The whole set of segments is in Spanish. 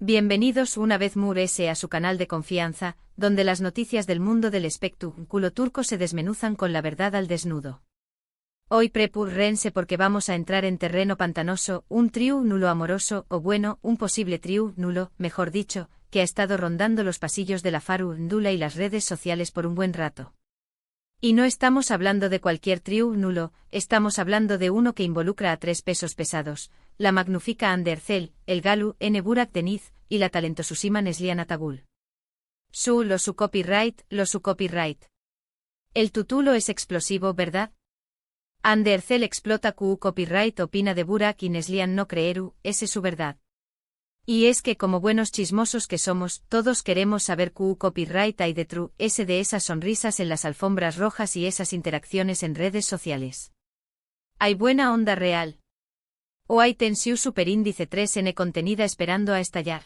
Bienvenidos una vez más a su canal de confianza, donde las noticias del mundo del espectáculo turco se desmenuzan con la verdad al desnudo. Hoy prepárense porque vamos a entrar en terreno pantanoso, un triángulo amoroso, o bueno, un posible triángulo, mejor dicho, que ha estado rondando los pasillos de la farándula y las redes sociales por un buen rato. Y no estamos hablando de cualquier triángulo, estamos hablando de uno que involucra a tres pesos pesados, la magnífica Hande Erçel, el Galu N. Burak Deniz, y la talentosísima Neslihan Atagül. Su copyright. El título es explosivo, ¿verdad? Hande Erçel explota copyright opina de Burak y Neslihan no creeru, ese es su verdad. Y es que como buenos chismosos que somos, todos queremos saber copyright hay de true, ese de esas sonrisas en las alfombras rojas y esas interacciones en redes sociales. ¿Hay buena onda real? ¿O hay tensión superíndice 3n contenida esperando a estallar?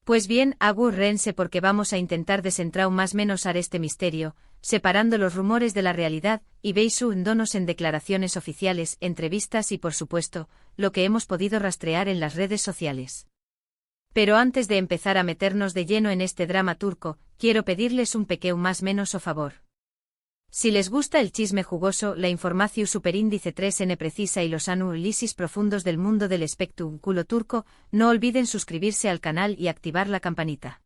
Pues bien, agárrense porque vamos a intentar desentrar más menos este misterio, separando los rumores de la realidad, y veis donos en declaraciones oficiales, entrevistas y por supuesto, lo que hemos podido rastrear en las redes sociales. Pero antes de empezar a meternos de lleno en este drama turco, quiero pedirles un pequeño más menos o favor. Si les gusta el chisme jugoso, la información superíndice 3n precisa y los análisis profundos del mundo del espectáculo turco, no olviden suscribirse al canal y activar la campanita.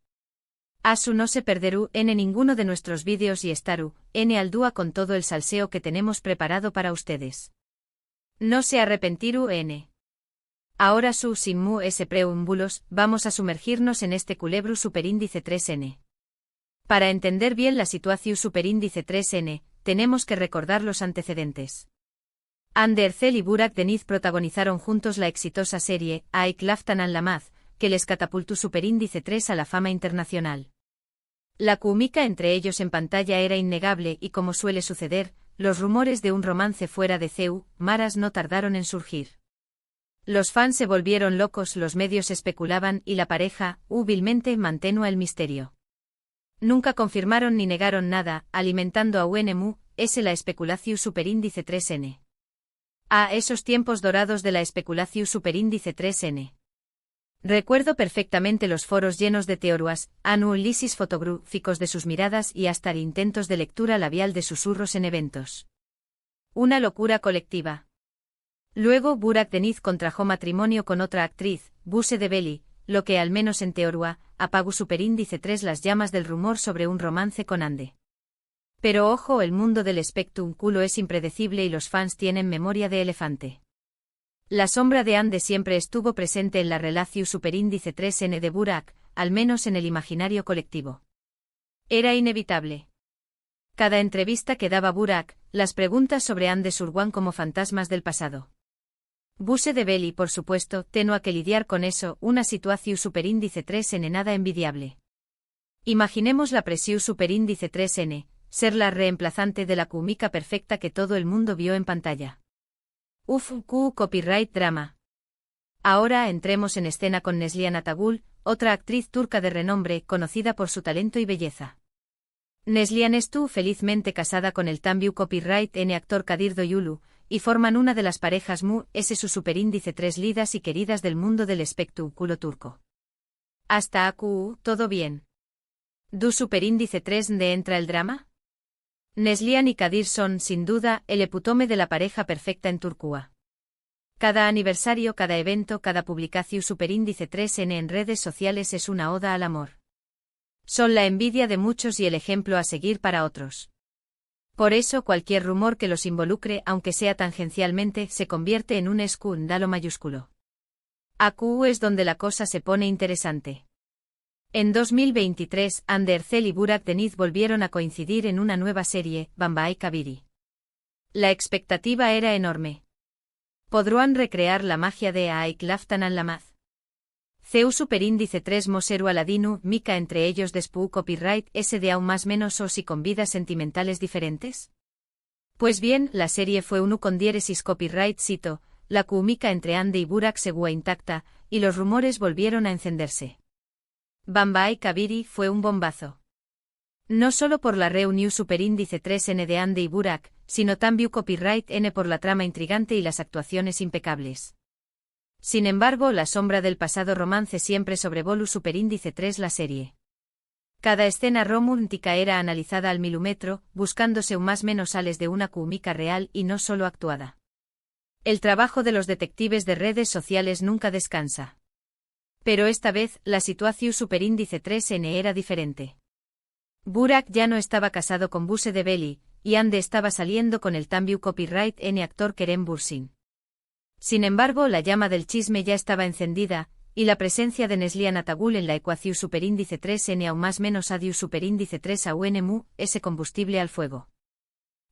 Asu no se perderú en ninguno de nuestros vídeos y estaru en al dúa con todo el salseo que tenemos preparado para ustedes. No se arrepentirú n. Ahora sin mu preámbulos, vamos a sumergirnos en este culebro superíndice 3n. Para entender bien la situación superíndice 3n, tenemos que recordar los antecedentes. Hande Erçel y Burak Deniz protagonizaron juntos la exitosa serie Aik Laftan Anlamaz, que les catapultó superíndice 3 a la fama internacional. La química entre ellos en pantalla era innegable y como suele suceder, los rumores de un romance fuera de CEU, Maras no tardaron en surgir. Los fans se volvieron locos, los medios especulaban y la pareja, hábilmente mantenía el misterio. Nunca confirmaron ni negaron nada, alimentando a UNMU, la especulación superíndice 3n. A esos tiempos dorados de la especulación superíndice 3n. Recuerdo perfectamente los foros llenos de teorías, análisis fotográficos de sus miradas y hasta intentos de lectura labial de susurros en eventos. Una locura colectiva. Luego Burak Deniz contrajo matrimonio con otra actriz, Buse Debeli, lo que al menos en teoría, apagó superíndice 3 las llamas del rumor sobre un romance con Hande. Pero ojo, el mundo del espectáculo es impredecible y los fans tienen memoria de elefante. La sombra de Hande siempre estuvo presente en la relación superíndice 3n de Burak, al menos en el imaginario colectivo. Era inevitable. Cada entrevista que daba Burak, las preguntas sobre Hande surgían como fantasmas del pasado. Buse Debeli, por supuesto, tenía que lidiar con eso, una situación superíndice 3n nada envidiable. Imaginemos la presión superíndice 3n, ser la reemplazante de la química perfecta que todo el mundo vio en pantalla. Copyright drama. Ahora entremos en escena con Neslihan Atagül, otra actriz turca de renombre, conocida por su talento y belleza. Neslihan estuvo felizmente casada con el también copyright n actor Kadir Doyulu, y forman una de las parejas su superíndice 3 lidas y queridas del mundo del espectáculo turco. Hasta aquí, todo bien. ¿Du superíndice 3 de entra el drama? Neslihan y Kadir son, sin duda, el epítome de la pareja perfecta en Turquía. Cada aniversario, cada evento, cada publicación superíndice 3n en redes sociales es una oda al amor. Son la envidia de muchos y el ejemplo a seguir para otros. Por eso cualquier rumor que los involucre, aunque sea tangencialmente, se convierte en un escándalo mayúsculo. Aquí es donde la cosa se pone interesante. En 2023, Hande Erçel y Burak Deniz volvieron a coincidir en una nueva serie, Bambaey Kabiri. La expectativa era enorme. ¿Podrán recrear la magia de Aik Laftan Anlamaz? CEU superíndice 3 Moseru Aladinu, Mika entre ellos despu copyright de aún más menos o si con vidas sentimentales diferentes? Pues bien, la serie fue uno con diéresis copyright cito, la química entre Hande y Burak seguía intacta, y los rumores volvieron a encenderse. Bambaey Kabiri fue un bombazo. No solo por la reunión superíndice 3n de Hande y Burak, sino también copyright n por la trama intrigante y las actuaciones impecables. Sin embargo, la sombra del pasado romance siempre sobrevoló superíndice 3 la serie. Cada escena romántica era analizada al milímetro, buscándose un más menos sales de una química real y no solo actuada. El trabajo de los detectives de redes sociales nunca descansa. Pero esta vez, la situación superíndice 3N era diferente. Burak ya no estaba casado con Buse de Belli, y Ande estaba saliendo con el Tambiu Copyright N actor Kerem Bürsin. Sin embargo, la llama del chisme ya estaba encendida, y la presencia de Neslihan Atagul en la ecuación superíndice 3N aún más menos adiu superíndice 3 a UNMU, ese combustible al fuego.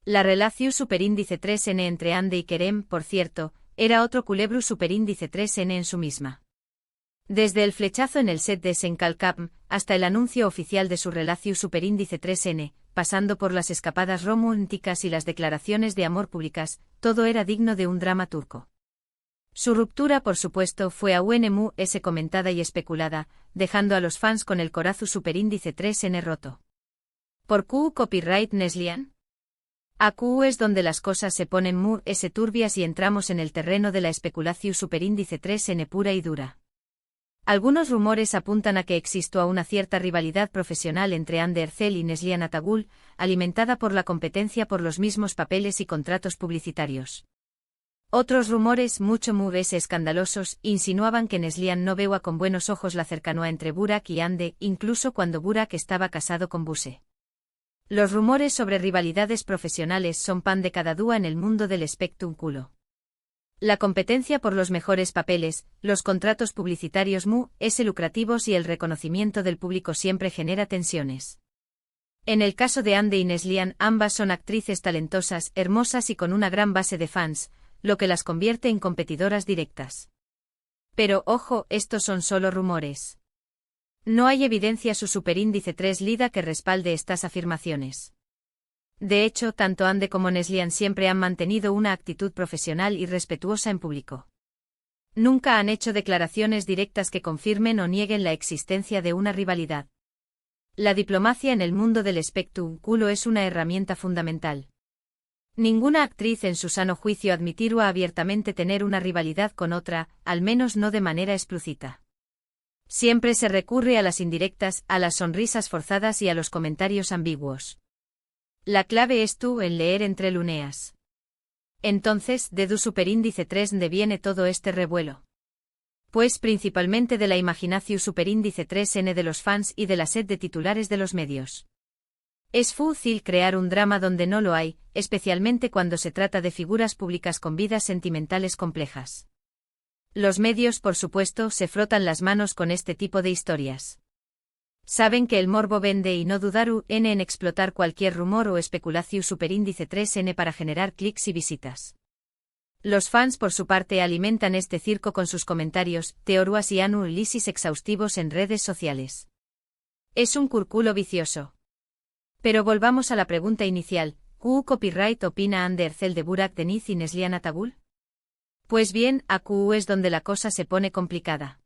La relación superíndice 3N entre Ande y Kerem, por cierto, era otro culebro superíndice 3N en su misma. Desde el flechazo en el set de Senkalkapm, hasta el anuncio oficial de su relación superíndice 3N, pasando por las escapadas románticas y las declaraciones de amor públicas, todo era digno de un drama turco. Su ruptura, por supuesto, fue a UNMU comentada y especulada, dejando a los fans con el corazón superíndice 3N roto. ¿Por qué copyright Neslihan? AQ es donde las cosas se ponen muy turbias y entramos en el terreno de la especulación superíndice 3N pura y dura. Algunos rumores apuntan a que existió una cierta rivalidad profesional entre Hande Erçel y Neslihan Atagul, alimentada por la competencia por los mismos papeles y contratos publicitarios. Otros rumores, mucho más escandalosos, insinuaban que Neslihan no veía con buenos ojos la cercanía entre Burak y Hande, incluso cuando Burak estaba casado con Buse. Los rumores sobre rivalidades profesionales son pan de cada día en el mundo del espectáculo. La competencia por los mejores papeles, los contratos publicitarios lucrativos y el reconocimiento del público siempre genera tensiones. En el caso de Hande y Neslihan, ambas son actrices talentosas, hermosas y con una gran base de fans, lo que las convierte en competidoras directas. Pero, ojo, estos son solo rumores. No hay evidencia su superíndice 3 Lida que respalde estas afirmaciones. De hecho, tanto Hande como Neslihan siempre han mantenido una actitud profesional y respetuosa en público. Nunca han hecho declaraciones directas que confirmen o nieguen la existencia de una rivalidad. La diplomacia en el mundo del espectáculo es una herramienta fundamental. Ninguna actriz en su sano juicio admitirá abiertamente tener una rivalidad con otra, al menos no de manera explícita. Siempre se recurre a las indirectas, a las sonrisas forzadas y a los comentarios ambiguos. La clave es tú en leer entre luneas. Entonces, ¿de du superíndice 3 de viene todo este revuelo? Pues principalmente de la imaginación superíndice 3N de los fans y de la sed de titulares de los medios. Es fácil crear un drama donde no lo hay, especialmente cuando se trata de figuras públicas con vidas sentimentales complejas. Los medios, por supuesto, se frotan las manos con este tipo de historias. Saben que el morbo vende y no dudaron en explotar cualquier rumor o especulación superíndice 3N para generar clics y visitas. Los fans por su parte alimentan este circo con sus comentarios, teorías y análisis exhaustivos en redes sociales. Es un círculo vicioso. Pero volvamos a la pregunta inicial, ¿qué copyright opina Hande Erçel de Burak Deniz y Neslihan Atagul? Pues bien, aquí es donde la cosa se pone complicada.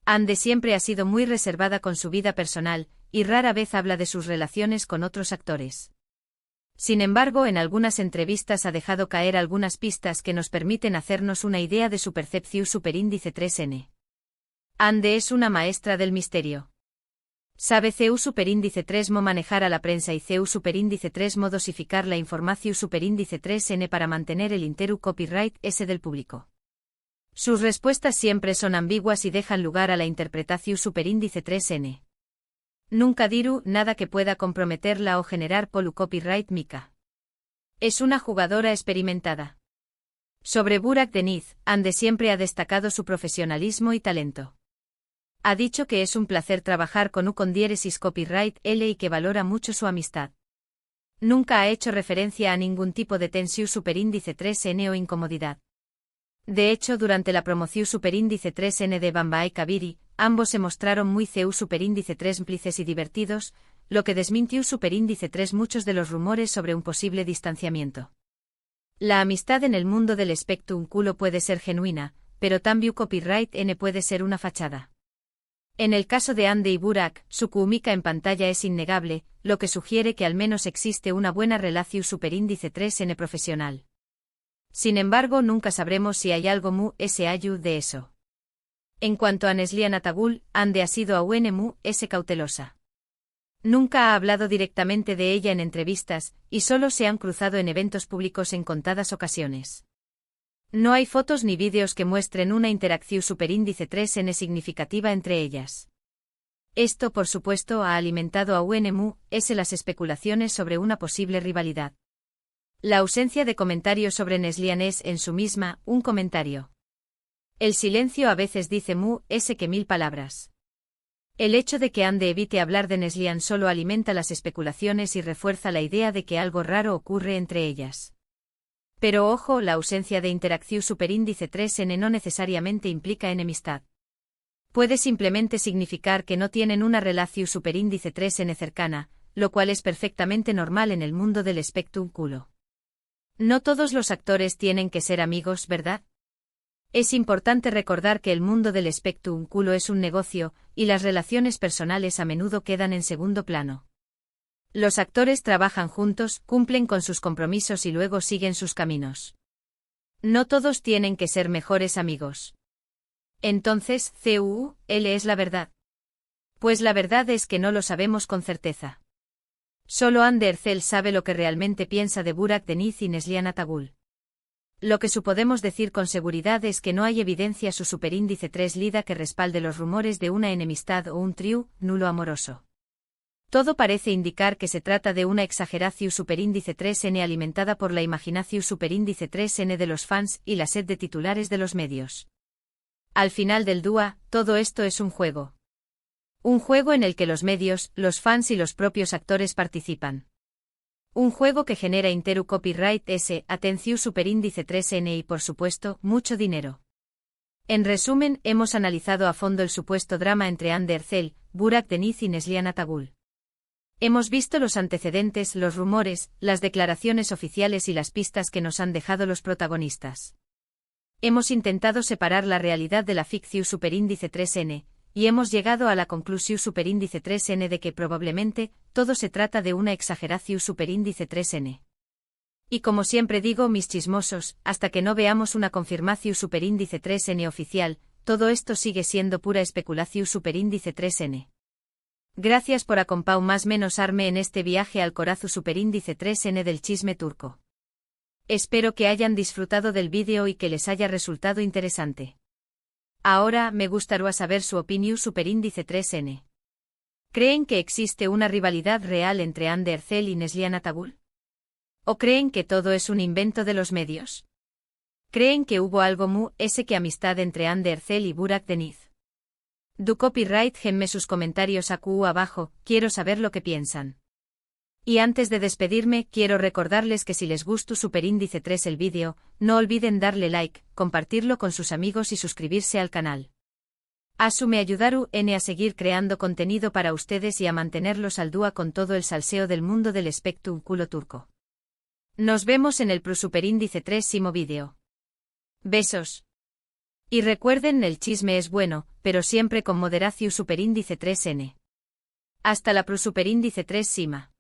Hande siempre ha sido muy reservada con su vida personal, y rara vez habla de sus relaciones con otros actores. Sin embargo, en algunas entrevistas ha dejado caer algunas pistas que nos permiten hacernos una idea de su percepción superíndice 3N. Hande es una maestra del misterio. Sabe CU superíndice 3 mo manejar a la prensa y CU superíndice 3 mo dosificar la información superíndice 3N para mantener el interu copyright S del público. Sus respuestas siempre son ambiguas y dejan lugar a la interpretación superíndice 3N. Nunca diru nada que pueda comprometerla o generar polu copyright mica. Es una jugadora experimentada. Sobre Burak Deniz, Hande siempre ha destacado su profesionalismo y talento. Ha dicho que es un placer trabajar con con diéresis copyright L y que valora mucho su amistad. Nunca ha hecho referencia a ningún tipo de tensión superíndice 3N o incomodidad. De hecho, durante la promoción superíndice 3N de Bambae Kabiri, ambos se mostraron muy CU superíndice 3 cómplices y divertidos, lo que desmintió superíndice 3 muchos de los rumores sobre un posible distanciamiento. La amistad en el mundo del espectáculo puede ser genuina, pero también copyright N puede ser una fachada. En el caso de Hande y Burak, su química en pantalla es innegable, lo que sugiere que al menos existe una buena relación superíndice 3N profesional. Sin embargo, nunca sabremos si hay algo mu ese ayu de eso. En cuanto a Neslihan Atagul, Ande ha sido aún mu ese cautelosa. Nunca ha hablado directamente de ella en entrevistas, y solo se han cruzado en eventos públicos en contadas ocasiones. No hay fotos ni vídeos que muestren una interacción superíndice 3n significativa entre ellas. Esto, por supuesto, ha alimentado a UNMU las especulaciones sobre una posible rivalidad. La ausencia de comentarios sobre Neslihan es, en su misma, un comentario. El silencio a veces dice mu que 1000 palabras. El hecho de que Ande evite hablar de Neslihan solo alimenta las especulaciones y refuerza la idea de que algo raro ocurre entre ellas. Pero ojo, la ausencia de interacción superíndice 3n no necesariamente implica enemistad. Puede simplemente significar que no tienen una relación superíndice 3n cercana, lo cual es perfectamente normal en el mundo del espectáculo. No todos los actores tienen que ser amigos, ¿verdad? Es importante recordar que el mundo del espectáculo es un negocio, y las relaciones personales a menudo quedan en segundo plano. Los actores trabajan juntos, cumplen con sus compromisos y luego siguen sus caminos. No todos tienen que ser mejores amigos. Entonces, ¿cuál es la verdad? Pues la verdad es que no lo sabemos con certeza. Solo Ande Erzel sabe lo que realmente piensa de Burak Deniz y Neslihan Atagul. Lo que podemos decir con seguridad es que no hay evidencia su superíndice 3 lida que respalde los rumores de una enemistad o un trío nulo amoroso. Todo parece indicar que se trata de una exageración superíndice 3n alimentada por la imaginación superíndice 3n de los fans y la sed de titulares de los medios. Al final del día, todo esto es un juego. Un juego en el que los medios, los fans y los propios actores participan. Un juego que genera interu copyright atención superíndice 3n y por supuesto, mucho dinero. En resumen, hemos analizado a fondo el supuesto drama entre Ande Erzel, Burak Deniz y Neslihan Atagul. Hemos visto los antecedentes, los rumores, las declaraciones oficiales y las pistas que nos han dejado los protagonistas. Hemos intentado separar la realidad de la ficción superíndice 3n, y hemos llegado a la conclusión superíndice 3n de que probablemente, todo se trata de una exageración superíndice 3n. Y como siempre digo, mis chismosos, hasta que no veamos una confirmación superíndice 3n oficial, todo esto sigue siendo pura especulación superíndice 3n. Gracias por acompañar más menos arme en este viaje al corazo superíndice 3n del chisme turco. Espero que hayan disfrutado del vídeo y que les haya resultado interesante. Ahora, me gustaría saber su opinión superíndice 3n. ¿Creen que existe una rivalidad real entre Ande Erzel y Neslihan Atagul? ¿O creen que todo es un invento de los medios? ¿Creen que hubo algo mu que amistad entre Ande Erzel y Burak Deniz? Du copyright genme sus comentarios abajo, quiero saber lo que piensan. Y antes de despedirme, quiero recordarles que si les gustó superíndice 3 el vídeo, no olviden darle like, compartirlo con sus amigos y suscribirse al canal. Asu me ayudaru a seguir creando contenido para ustedes y a mantenerlos al día con todo el salseo del mundo del espectáculo turco. Nos vemos en el superíndice 3º vídeo. Besos. Y recuerden, el chisme es bueno, pero siempre con moderación superíndice 3n. Hasta la superíndice 3 Sima.